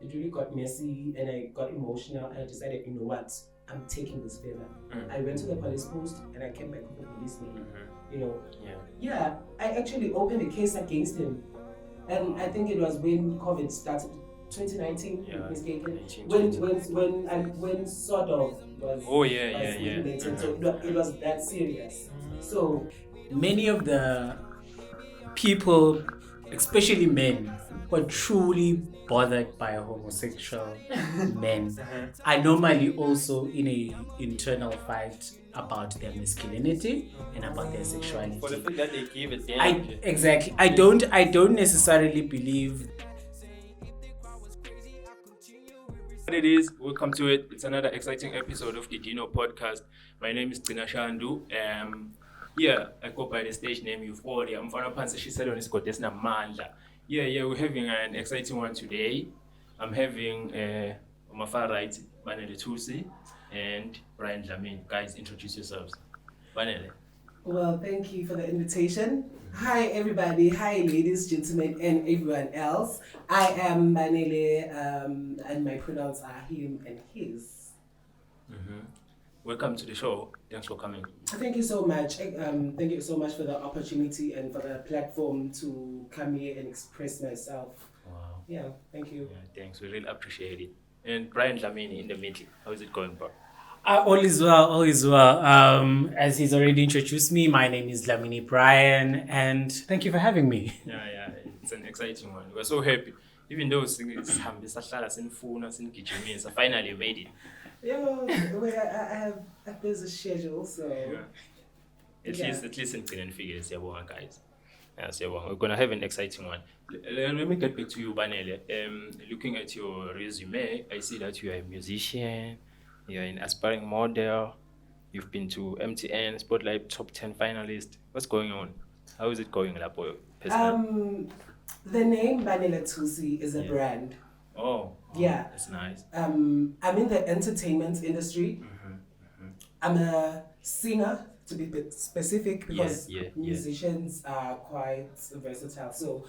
really got messy, and I got emotional. And I decided, you know what, I'm taking this further. I went to the police post, and I came back with the police name. You know, I actually opened a case against him, and I think it was when COVID started. 2019, mistaken. When sort of was. Implemented. So it was that serious. So many of the people, especially men, who are truly bothered by homosexual men, are normally also in a internal fight about their masculinity and about their sexuality. For the fact that they give it exactly. I don't necessarily believe. What it is, welcome to it. It's another exciting episode of the Dino podcast. My name is Tina Shandu. I go by the stage name Euphoria. I'm from Pansa. She said on this got Mandla. We're having an exciting one today. I'm having on my far right, BANELE THUSI and DLAMINI. Guys, introduce yourselves. BANELE. Well, thank you for the invitation. Hi, everybody. Hi, ladies, gentlemen, and everyone else. I am BANELE, and my pronouns are him and his. Welcome to the show. Thanks for coming. Thank you so much. Thank you so much for the opportunity and for the platform to come here and express myself. Wow. Yeah, thank you. Yeah, thanks. We really appreciate it. And DLAMINI in the middle. How is it going, bro? All is well. As he's already introduced me, my name is DLAMINI Brian, and thank you for having me. Yeah, it's an exciting one. We're so happy. Even though it's finally made it. I have a busy schedule, so. At least in Green Figures, guys. We're gonna have an exciting one. Let me get back to you, BANELE. Looking at your resume, I see that you are a musician. You're an aspiring model. You've been to MTN Spotlight Top 10 finalist. What's going on? How is it going, Lapo? The name BANELE THUSI is a brand. Oh, yeah, that's nice. I'm in the entertainment industry. I'm a singer, to be specific, because musicians are quite versatile. So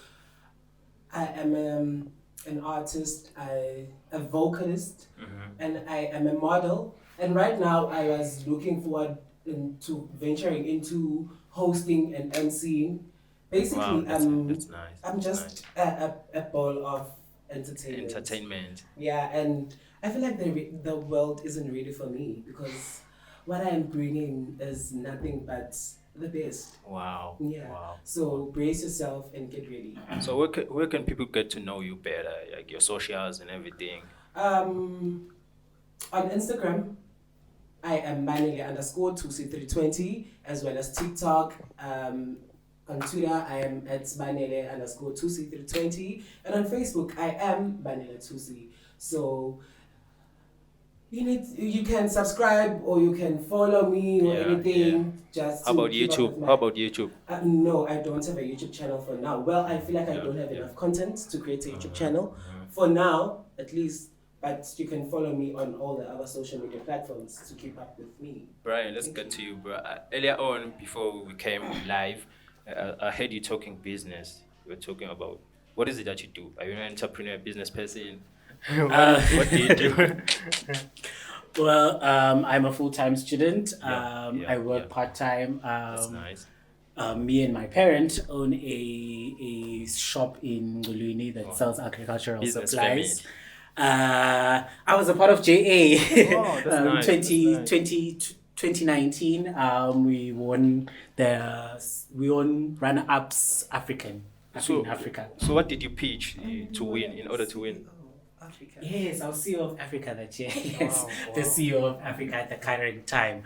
I am an artist, a vocalist, and I am a model. And right now I was looking forward to venturing into hosting and emceeing. Basically, that's nice. I'm just a ball of entertainment. Yeah, and I feel like the world isn't ready for me, because what I'm bringing is nothing but the best. Wow. Yeah. Wow. So brace yourself and get ready. So where can people get to know you better, like your socials and everything? On Instagram, I am BANELE_THUSI320, as well as TikTok. On Twitter, I am at BANELE_THUSI320, and on Facebook, I am BANELE THUSI. So you can subscribe or you can follow me or anything. Just how about YouTube? No, I don't have a YouTube channel for now. Well, I feel like I don't have enough content to create a YouTube channel for now, at least. But you can follow me on all the other social media platforms to keep up with me. Brian, let's get to you, bro. Earlier on, before we came live, I heard you talking business. You were talking about, what is it that you do? Are you an entrepreneur, business person? What do you do? Well, I'm a full-time student. I work part-time. That's nice. Me and my parents own a shop in Ngulwini that sells agricultural business supplies. I was a part of JA. That's nice. 2019. We won runner-ups Africa. So what did you pitch to win, in order to win? Africa. Yes, I was CEO of Africa that year. Yes, wow. The CEO of Africa at the current time.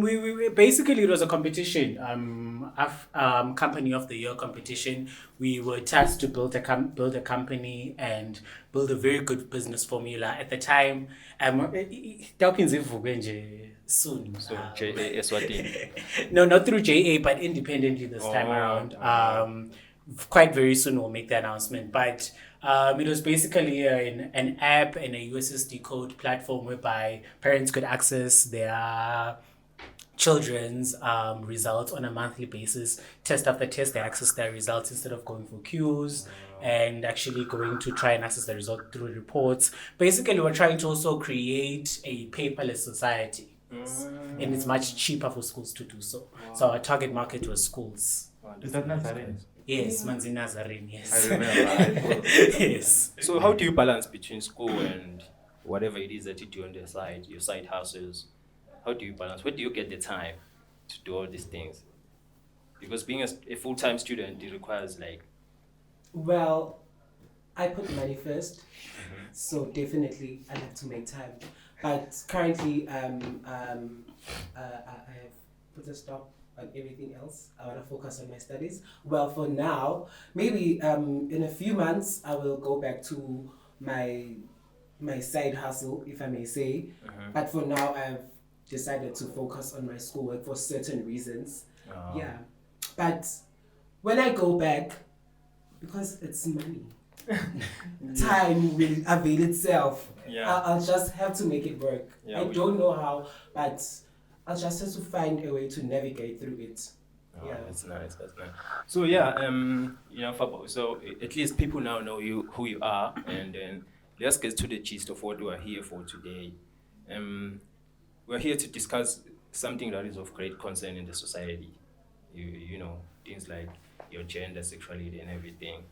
We basically, it was a competition. Company of the year competition. We were tasked to build a company and build a very good business formula. At the time, soon. So JA Eswatini. No, not through JA, but independently this time around. Quite very soon we'll make the announcement, but it was basically an app and a USSD code platform whereby parents could access their children's results on a monthly basis. Test after test, they access their results instead of going for queues and actually going to try and access the result through reports. Basically, we're trying to also create a paperless society. And it's much cheaper for schools to do so. So our target market was schools. Is that Nazarene? Yes, Manzi Nazarene, yes. I remember. Yes. So how do you balance between school and whatever it is that you do on the side, your side hustles? How do you balance? Where do you get the time to do all these things? Because being a full-time student, it requires like... Well, I put money first, so definitely I have to make time. But currently, I have put a stop on everything else. I want to focus on my studies. Well, for now, maybe in a few months, I will go back to my side hustle, if I may say. But for now, I've decided to focus on my schoolwork for certain reasons. Yeah. But when I go back, because it's money, time will avail itself. I'll just have to make it work. I don't know how, but I'll just have to find a way to navigate through it. That's nice. So Fabo, so at least people now know who you are, and then let's get to the gist of what we are here for today. We're here to discuss something that is of great concern in the society. You know, things like your gender, sexuality, and everything.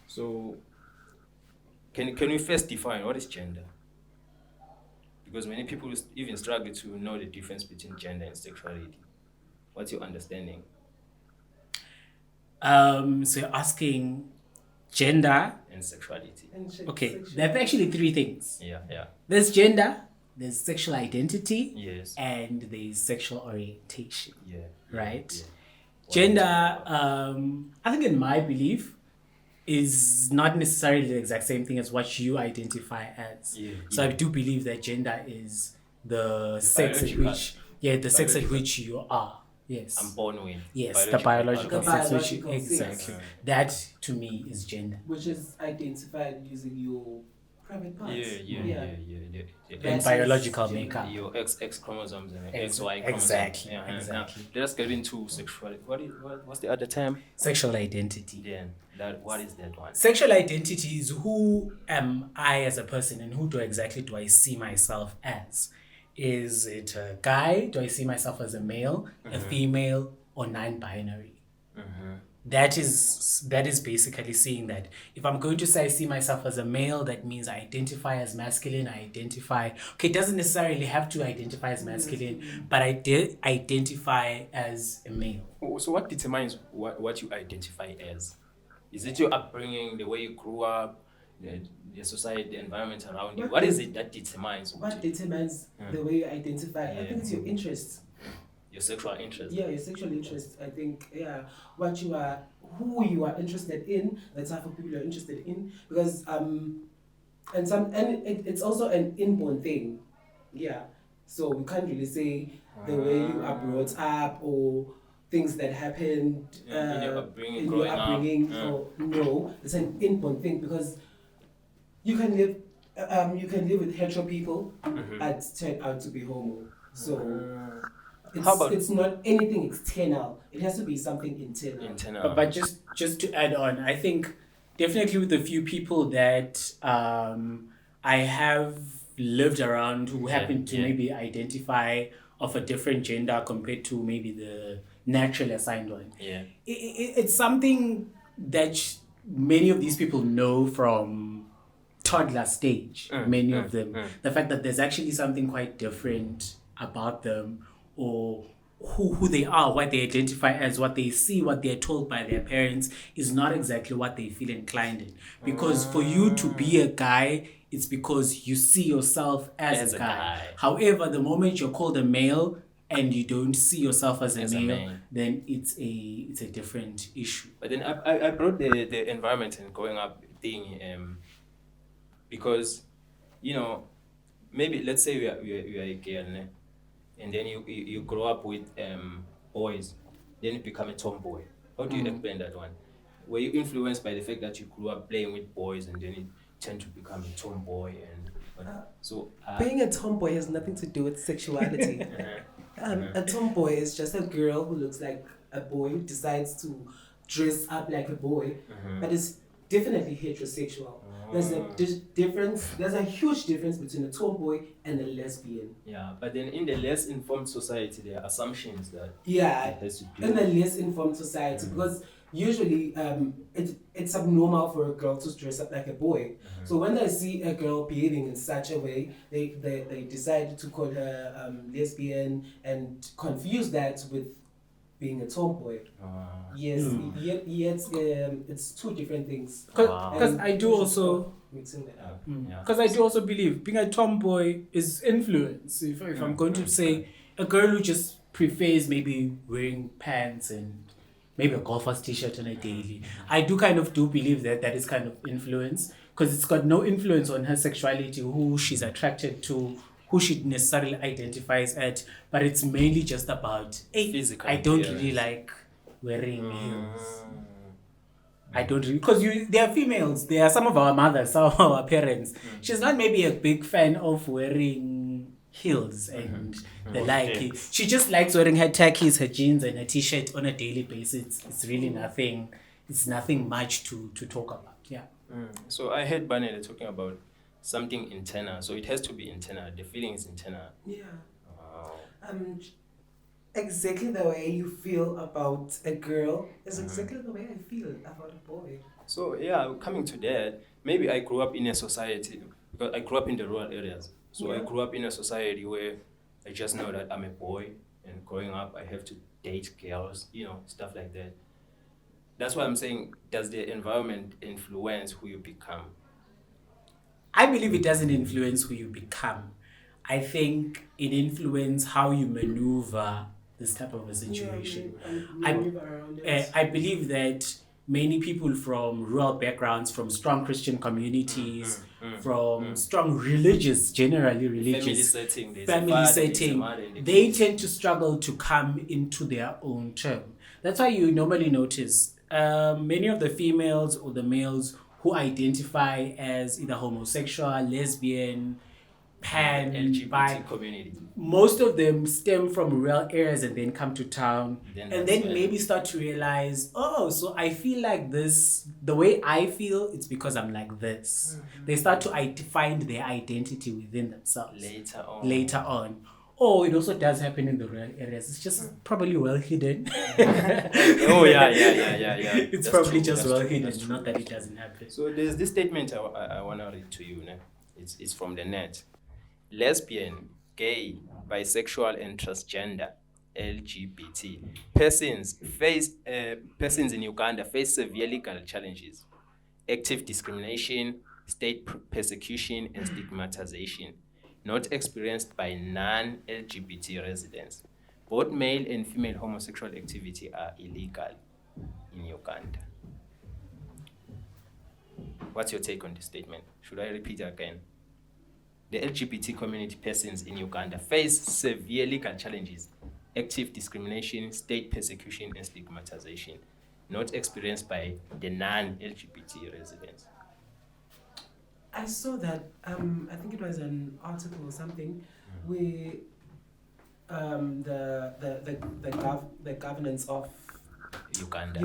So, can we first define what is gender? Because many people even struggle to know the difference between gender and sexuality. What's your understanding? So you're asking gender and sexuality. Okay, there's actually three things. Yeah. There's gender, there's sexual identity, yes, and there's sexual orientation. Right? Yeah. Gender, I think in my belief, is not necessarily the exact same thing as what you identify as. So I do believe that gender is the sex at which, the sex at which you are. Yes. I'm born with. Yes, the biological sex, which exactly. That to me is gender. Which is identified using your private parts. Yeah. And biological makeup. Your X chromosomes and XY chromosomes. Exactly. Now, let's get into sexuality. What's the other term? Sexual identity. Then what is that one? Sexual identity is who am I as a person and who do I see myself as? Is it a guy? Do I see myself as a male, a female, or non-binary? That is basically saying that if I'm going to say I see myself as a male, that means I identify as masculine. It doesn't necessarily have to identify as masculine, but I identify as a male. So what determines what you identify as? Is it your upbringing, the way you grew up, the society, the environment around you? What is it that determines? What determines the way you identify? I think it's your interests. Your sexual interest. Yeah, your sexual interest. I think, what you are, who you are interested in, the type of people you're interested in, because it's also an inborn thing. Yeah, so we can't really say the way you are brought up or things that happened in your upbringing. No, it's an inborn thing because you can live with hetero people, but turn out to be homo. So. It's not anything external. It has to be something internal. But just to add on, I think definitely with the few people that I have lived around who happen to maybe identify of a different gender compared to maybe the naturally assigned one. It's something that many of these people know from toddler stage, many of them. The fact that there's actually something quite different about them, or who they are, what they identify as, what they see, what they're told by their parents is not exactly what they feel inclined in. Because for you to be a guy, it's because you see yourself as a guy. However, the moment you're called a male and you don't see yourself as a male, then it's a different issue. But then I brought the environment and growing up thing because, maybe let's say we are a girl, né? And then you grow up with boys, then you become a tomboy. How do you explain that one? Were you influenced by the fact that you grew up playing with boys and then you tend to become a tomboy? Being a tomboy has nothing to do with sexuality. A tomboy is just a girl who looks like a boy, who decides to dress up like a boy, but it's definitely heterosexual. There's a difference. There's a huge difference between a tomboy and a lesbian. Yeah, but then in the less informed society, there are assumptions that Yeah, it has to do. in a less informed society, because usually it's abnormal for a girl to dress up like a boy. So when they see a girl behaving in such a way, they decide to call her lesbian and confuse that with being a tomboy. Yes, yet it's two different things. Because And I do we should also. stop mixing that up. Because I do also believe being a tomboy is influence. If I'm going to say a girl who just prefers maybe wearing pants and maybe a golfer's t-shirt on a daily, I do believe that is kind of influence, because it's got no influence on her sexuality, who she's attracted to, who she necessarily identifies at, but it's mainly just about, hey, Physical I don't appearance. really like wearing heels. I don't really, because they are females. They are some of our mothers, some of our parents. She's not maybe a big fan of wearing heels and the like. She just likes wearing her tackies, her jeans, and her t-shirt on a daily basis. It's really nothing. It's nothing much to talk about. Yeah. So I heard BANELE talking about something internal. So it has to be internal. The feeling is internal. Yeah. Exactly the way you feel about a girl is exactly the way I feel about a boy. So yeah, coming to that, maybe I grew up in a society, because I grew up in the rural areas. So I grew up in a society where I just know that I'm a boy, and growing up I have to date girls, stuff like that. That's why I'm saying, does the environment influence who you become? I believe it doesn't influence who you become. I think it influences how you maneuver this type of a situation. I believe that many people from rural backgrounds, from strong Christian communities, from strong religious, generally religious family setting, they tend to struggle to come into their own term. That's why you normally notice many of the females or the males who identify as either homosexual, lesbian, pan, LGBT bi, community. most of them stem from rural areas and then come to town, Then and that's then where- maybe start to realize, so I feel like this, the way I feel, it's because I'm like this. They start to find their identity within themselves later on. Oh, it also does happen in the rural areas. It's just probably well hidden. Oh yeah. It's That's probably true, just that's well true, hidden, that's true. not that it doesn't happen. So there's this statement I want to read to you. It's from the net. Lesbian, gay, bisexual, and transgender LGBT persons in Uganda face severe legal challenges, active discrimination, state persecution, and stigmatization, not experienced by non-LGBT residents. Both male and female homosexual activity are illegal in Uganda. What's your take on this statement? Should I repeat it again? The LGBT community persons in Uganda face severe legal challenges, active discrimination, state persecution, and stigmatization, not experienced by the non-LGBT residents. I saw that. I think it was an article or something where the governance of Uganda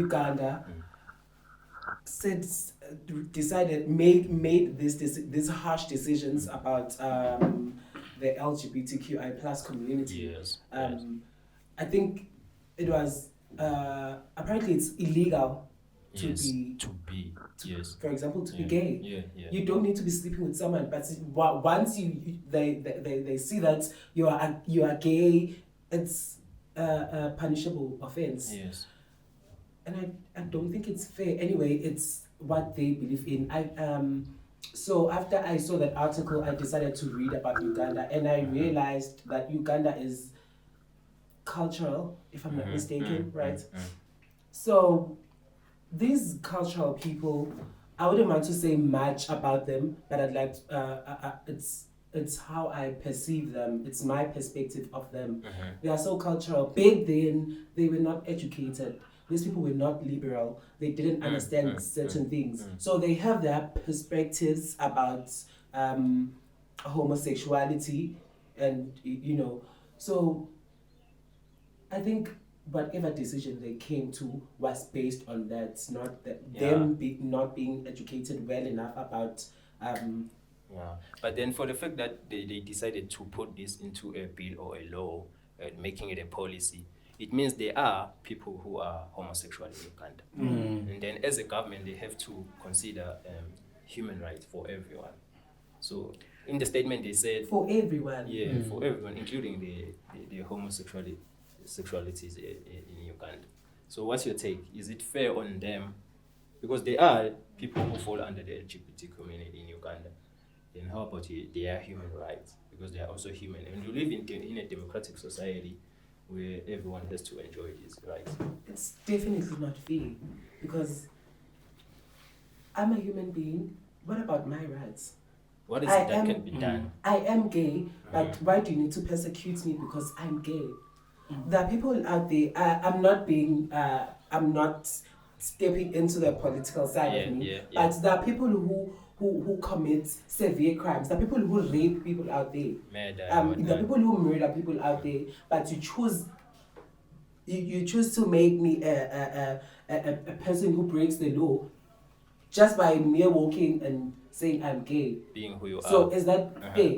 made these harsh decisions about the LGBTQI plus community. Yes. I think it was apparently it's illegal to be for example to be gay. Yeah. You don't need to be sleeping with someone, but once they see that you are gay, it's a punishable offense. Yes. And I don't think it's fair. Anyway, it's what they believe in. So after I saw that article, I decided to read about Uganda, and I realized that Uganda is cultural, if I'm not mistaken, right? So these cultural people, I wouldn't want to say much about them, but I'd like it's how I perceive them. It's my perspective of them. They are so cultural. Back then, they were not educated. These people were not liberal. They didn't understand certain things. So they have their perspectives about homosexuality, and so I think whatever decision they came to was based on that, not that not being educated well enough about. But then for the fact that they decided to put this into a bill or a law, making it a policy, it means there are people who are homosexual in Uganda. And then as a government, they have to consider human rights for everyone. So in the statement, they said... For everyone. Yeah, for everyone, including the homosexualities in Uganda. So what's your take? Is it fair on them? Because they are people who fall under the LGBT community in Uganda. Then how about their human rights? Because they are also human. And we live in a democratic society where everyone has to enjoy his rights. It's definitely not fair, because I'm a human being. What about my rights? What is it that can be done? I am gay, but why do you need to persecute me because I'm gay? There are people out there. I'm not stepping into the political side of me, but there are people who commit severe crimes. There are people who rape people out there. There are people who murder people out there. But you choose to make me a person who breaks the law just by mere walking and saying I'm gay. Being who you are. So is that fair?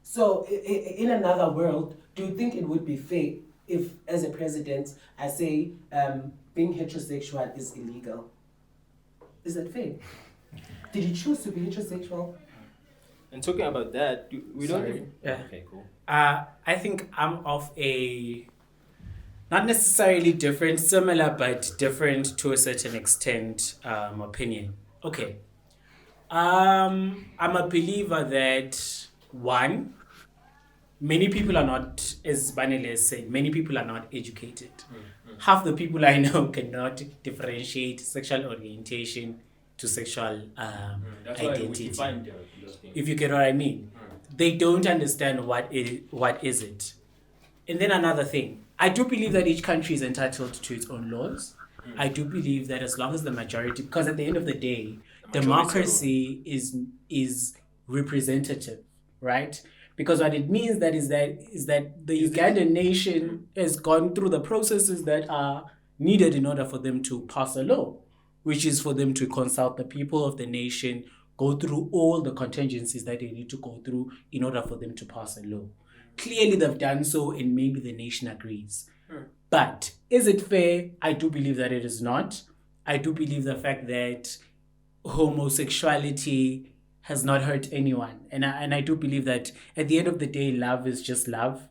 So in another world, do you think it would be fair if, as a president, I say being heterosexual is illegal? Is that fair? Did you choose to be heterosexual? And talking about that, we don't... Okay, cool. I think I'm of a... not necessarily different, similar, but different to a certain extent opinion. Okay. I'm a believer that, one, many people are not, as BANELE has said, many people are not educated. Half the people I know cannot differentiate sexual orientation to sexual identity. If you get what I mean. They don't understand what is it. And then another thing, I do believe that each country is entitled to its own laws. I do believe that as long as the majority, because at the end of the day, democracy is representative, right? Because what it means is that the Ugandan nation has gone through the processes that are needed in order for them to pass a law, which is for them to consult the people of the nation, go through all the contingencies that they need to go through in order for them to pass a law. Clearly they've done so, and maybe the nation agrees. But is it fair? I do believe that it is not. I do believe the fact that homosexuality has not hurt anyone. And I do believe that at the end of the day, love is just love.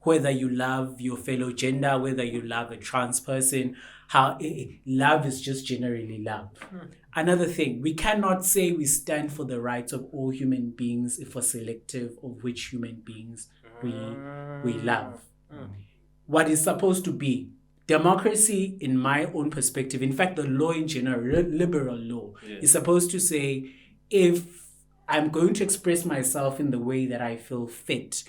Whether you love your fellow gender, whether you love a trans person, love is just generally love. Another thing, we cannot say we stand for the rights of all human beings if we're selective of which human beings we love. What is supposed to be democracy, in my own perspective, in fact, the law in general, liberal law, is supposed to say, if I'm going to express myself in the way that I feel fit,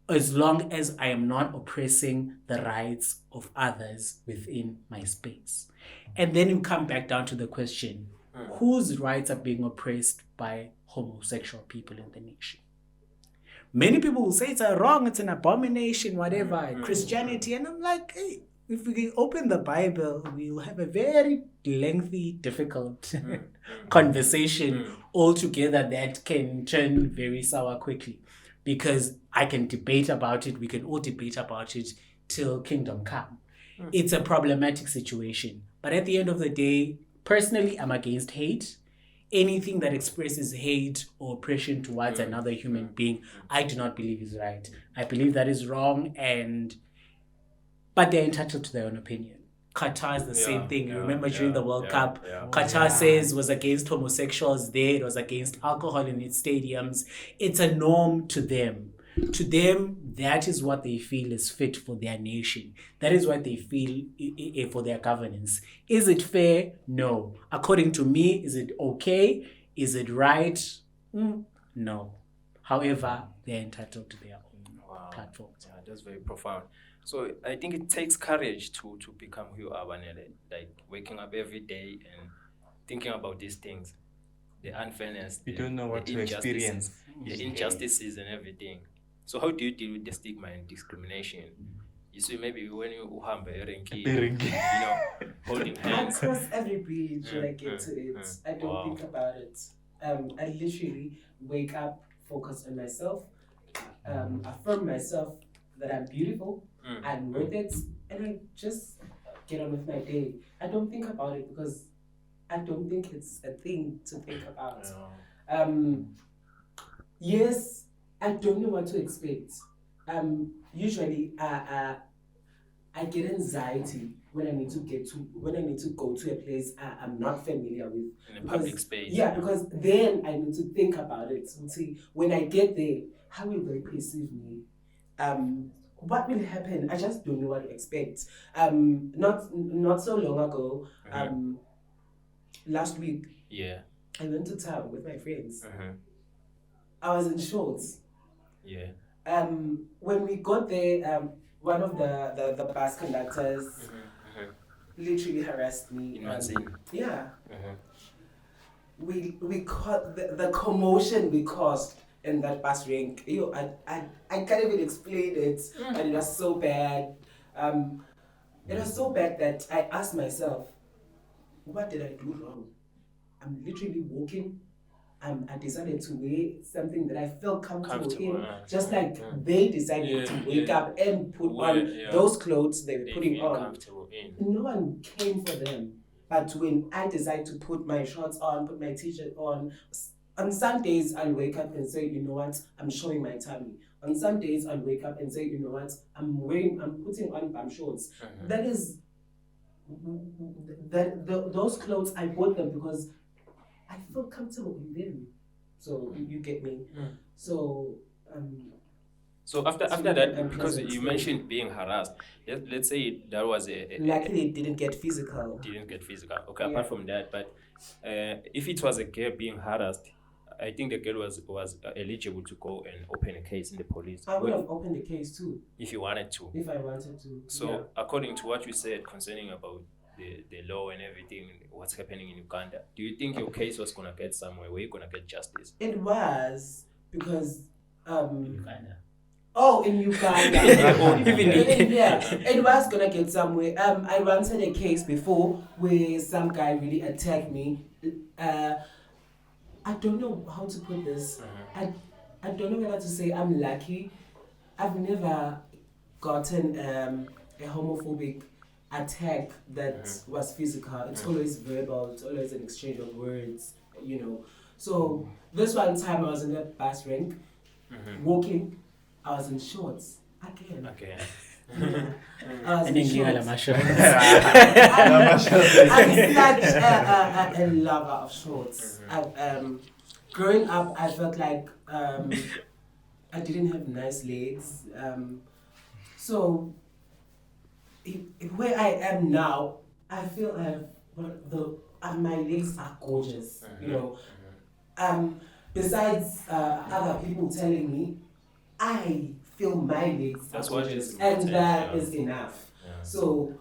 as long as I am not oppressing the rights of others within my space. And then you come back down to the question, whose rights are being oppressed by homosexual people in the nation? Many people will say it's wrong, it's an abomination, whatever, Christianity. And I'm like, hey, if we open the Bible, we'll have a very lengthy, difficult conversation altogether that can turn very sour quickly. Because I can debate about it, we can all debate about it till kingdom come. It's a problematic situation. But at the end of the day, personally, I'm against hate. Anything that expresses hate or oppression towards another human being, I do not believe is right. I believe that is wrong, but they're entitled to their own opinion. Qatar is the same thing. You remember during the World Cup, Qatar was against homosexuals there. It was against alcohol in its stadiums. It's a norm to them. To them, that is what they feel is fit for their nation. That is what they feel for their governance. Is it fair? No. According to me, is it okay? Is it right? No. However, they're entitled to their own platform. Yeah, that's very profound. So I think it takes courage to become who you are, BANELE. Like waking up every day and thinking about these things, the unfairness. We don't know what to experience. The injustices and everything. So how do you deal with the stigma and discrimination You see, maybe when you uhambe erenki, Erenki. you know, holding I hands. cross every bridge when I get to it. I don't think about it. I literally wake up, focus on myself, affirm myself that I'm beautiful, I'm worth it, and I just get on with my day. I don't think about it because I don't think it's a thing to think about. Yes, I don't know what to expect. Usually, I get anxiety when I need to go to a place I'm not familiar with. In a public space. Yeah, because then I need to think about it and see when I get there, how will they perceive me? What will happen? I just don't know what to expect. Not so long ago, last week, I went to town with my friends. I was in shorts. When we got there, one of the bus conductors literally harassed me. Yeah. We caught the commotion we caused in that bus rank. I can't even explain it, but it was so bad. It was so bad that I asked myself, what did I do wrong? I'm literally walking. I decided to wear something that I felt comfortable in, just like they decided to wake up and put on those clothes they were putting on. No one came for them. But when I decide to put my shorts on, put my t-shirt on some days I'll wake up and say, you know what, I'm showing my tummy. On some days I'll wake up and say, you know what, I'm putting on bum shorts. That is, those clothes, I bought them because I feel comfortable in them. So you get me. So after that, because you mentioned being harassed, let's say that was luckily it didn't get physical. Okay, apart from that, but if it was a girl being harassed, I think the girl was eligible to go and open a case in the police. I would have opened the case too. If you wanted to. If I wanted to. So according to what you said concerning about the law and everything, what's happening in Uganda, do you think your case was gonna get somewhere? Were you gonna get justice? It was because Uganda. Oh, in Uganda. It was gonna get somewhere. I once had a case before where some guy really attacked me. I don't know how to put this. I don't know whether to say I'm lucky. I've never gotten a homophobic attack that was physical. It's always verbal. It's always an exchange of words, you know. So this one time I was in the bus rank, walking. I was in shorts again. I was in shorts. I'm such a lover of shorts. Growing up, I felt like I didn't have nice legs. So where I am now, I feel my legs are gorgeous. You know. Besides other people telling me, I feel my legs are gorgeous, and that is enough. So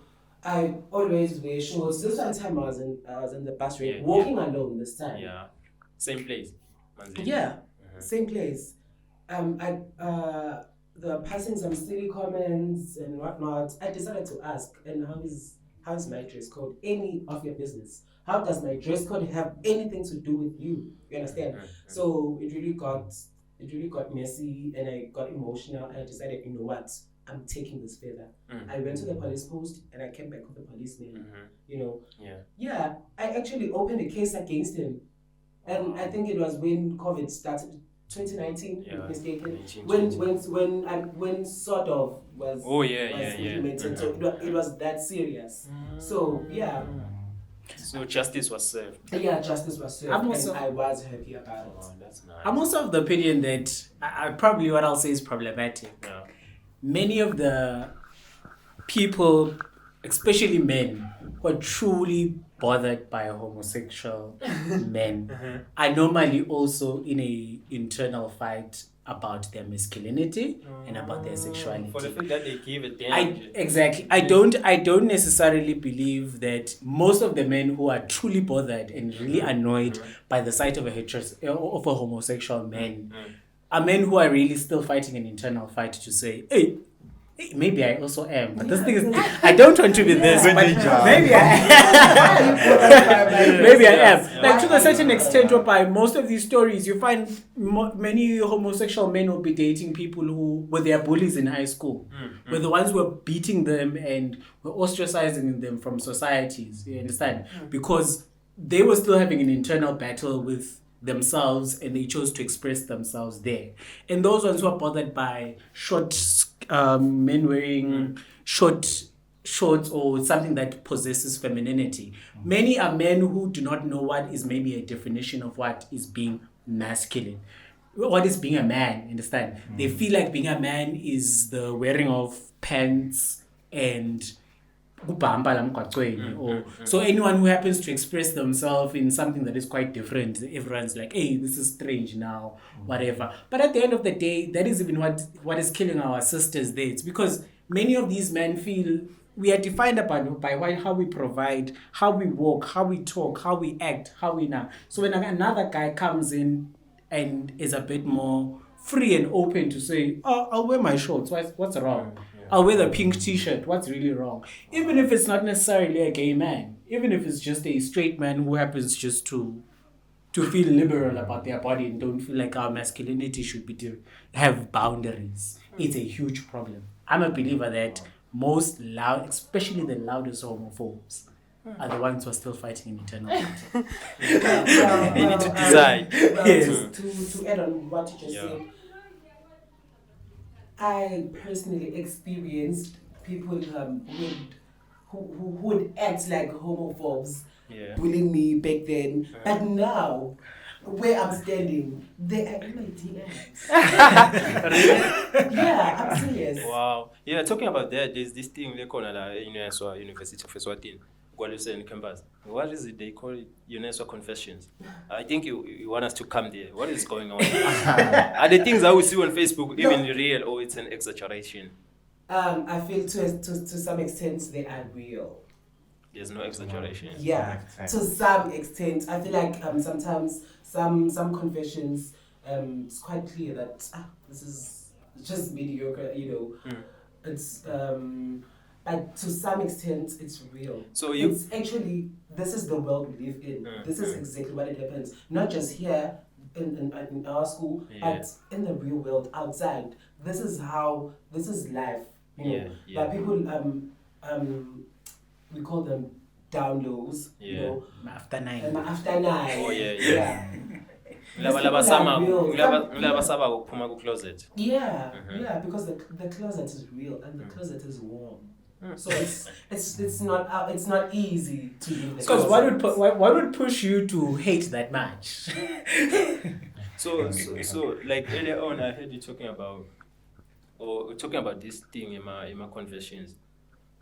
I always wear shorts. This one time I was in the bus rank, walking alone this time. Same place. Same place. The passing some silly comments and whatnot. I decided to ask, and how's my dress code? Any of your business? How does my dress code have anything to do with you? You understand? So it really got messy, and I got emotional. I decided, you know what? I'm taking this further. I went to the police post, and I came back with the policeman. You know. Yeah. I actually opened a case against him, and I think it was when COVID started, 2019. If mistaken. When sort of was implemented. So it was that serious. So yeah. So justice was served. Yeah, justice was served. I was happy about it. Oh, that's nice. I'm also of the opinion that probably what I'll say is problematic. Many of the people, especially men, who are truly bothered by homosexual men are normally also in a internal fight about their masculinity and about their sexuality. For the fact that they give it damage. Exactly. I don't necessarily believe that most of the men who are truly bothered and really annoyed by the sight of a homosexual man are men who are really still fighting an internal fight to say, hey, Maybe I also am, but this thing is, I don't want to be this, but maybe I maybe I am. Like to a certain extent, by most of these stories, you find many homosexual men will be dating people who were their bullies in high school, were the ones who were beating them and were ostracizing them from societies. You understand? Because they were still having an internal battle with themselves, and they chose to express themselves there. And those ones who are bothered by short men wearing shorts or something that possesses femininity. Many are men who do not know what is maybe a definition of what is being masculine. What is being a man, understand? They feel like being a man is the wearing of pants and so anyone who happens to express themselves in something that is quite different, everyone's like, hey, this is strange now, whatever. But at the end of the day, that is even what is killing our sisters there. It's because many of these men feel we are defined by how we provide, how we walk, how we talk, how we act, how we now. So when another guy comes in and is a bit more free and open to say, oh, I'll wear my shorts, what's wrong? I'll wear the pink t-shirt, what's really wrong? Even if it's not necessarily a gay man, even if it's just a straight man who happens just to feel liberal about their body and don't feel like our masculinity should be to have boundaries, it's a huge problem. I'm a believer that most loud, especially the loudest homophobes, are the ones who are still fighting an eternal battle. They need to decide. Yes. To add on what you just said, I personally experienced people who would act like homophobes bullying me back then. But now, where I'm standing, they are in my DMs. Yeah, I'm serious. Wow. Yeah, talking about that, there's this thing they call University of Eswatini, Gwalisa campus. What is it they call it? UNESCO Confessions. I think you want us to come there. What is going on? Are the things that we see on Facebook even real, or it's an exaggeration? I feel to some extent they are real. There's no exaggeration. Yeah, to some extent. I feel like sometimes some confessions, it's quite clear that this is just mediocre, It's but to some extent it's real. So it's actually, this is the world we live in. This is exactly what it happens. Not just here in our school, but in the real world outside. This is life. But people we call them down lows, After 9. After 9. Oh yeah. Yeah, closet. Because the closet is real and the closet is warm. So it's not easy to leave the closet. Because what would push you to hate that much? So like earlier on, I heard you talking about this thing in my conversations,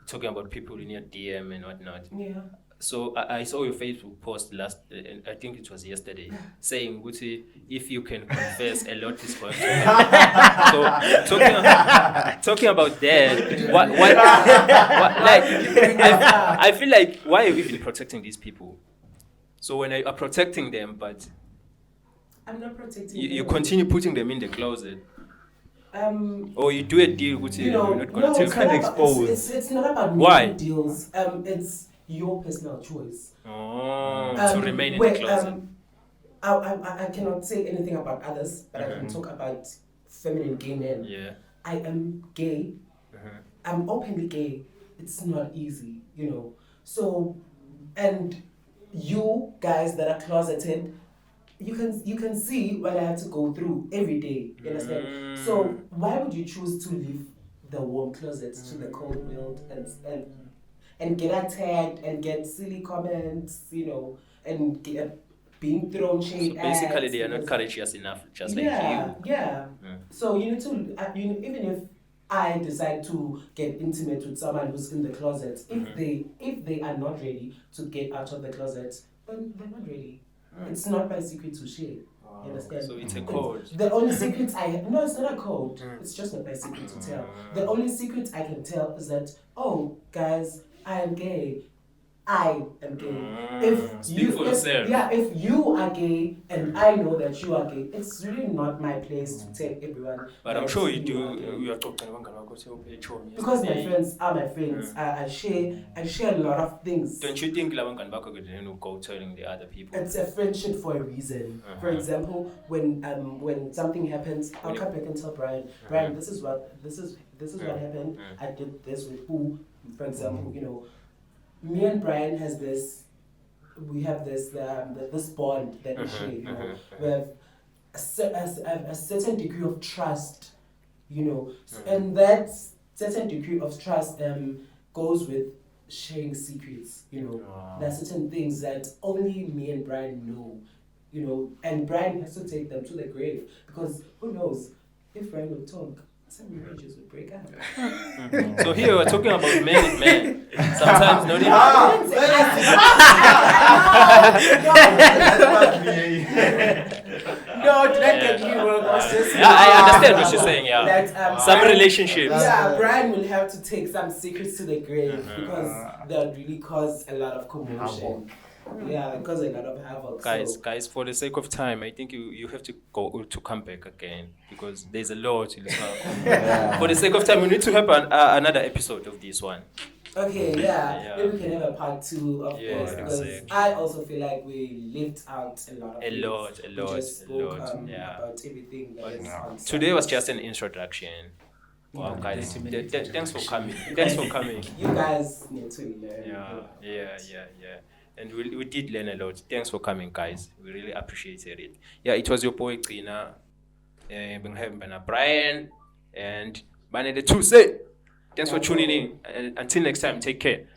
talking about people in your DM and whatnot. Yeah. So I saw your Facebook post I think it was yesterday, saying, Guti, if you can confess, a lot is going to happen. So talking about that, what like I feel like, why are we even protecting these people? So when I are protecting them, but I'm not protecting you continue putting them in the closet. Or you do a deal, Guti, you're not going to expose. It's not about why deals. It's your personal choice. To remain in the closet. I cannot say anything about others, but I can talk about feminine gay men. Yeah. I am gay. I'm openly gay. It's not easy, So, and you guys that are closeted, you can see what I have to go through every day. You understand? So why would you choose to leave the warm closet to the cold world and get attacked and get silly comments, and get being thrown shade at? Basically, they are not courageous enough, just like you. Yeah. So you need to, even if I decide to get intimate with someone who's in the closet, if they are not ready to get out of the closet, then they're not ready. It's not my secret to share. You understand? So it's a code. The only secret no, it's not a code. It's just not my secret to tell. The only secret I can tell is that, oh, guys, I am gay. I am gay. Speak for yourself. If you are gay and I know that you are gay, it's really not my place to tell everyone. But I'm sure you do. You are talking about because my friends are my friends. I share a lot of things. Don't you think go telling the other people? It's a friendship for a reason. For example, when something happens, I'll come back and tell Brian, this is what happened. I did this with who, for example, you know. Me and Brian have this bond that we share, you know. We have a certain degree of trust, you know, and that certain degree of trust goes with sharing secrets, you know. There are certain things that only me and Brian know, you know, and Brian has to take them to the grave, because who knows, if Brian would talk, some marriages would break up. So here we're talking about men and men. Sometimes not even. No, did I get you wrong? I understand what you're saying. Yeah. That, some relationships. Yeah, Brian will have to take some secrets to the grave because that really cause a lot of commotion. Yeah, because a lot of havoc. Guys, for the sake of time, I think you have to come back again because there's a lot to listen. For the sake of time, we need to have another episode of this one. Okay, maybe we can have a part 2 of course, because exactly. I also feel like we left out a lot. We just spoke about everything that is on today was just an introduction. Wow, guys, thanks for coming. Thanks for coming. You guys need to learn. Yeah. And we did learn a lot. Thanks for coming, guys. We really appreciated it. Yeah, it was your boy Trina, Brian, and BANELE THUSI. Thanks for tuning in. And until next time, take care.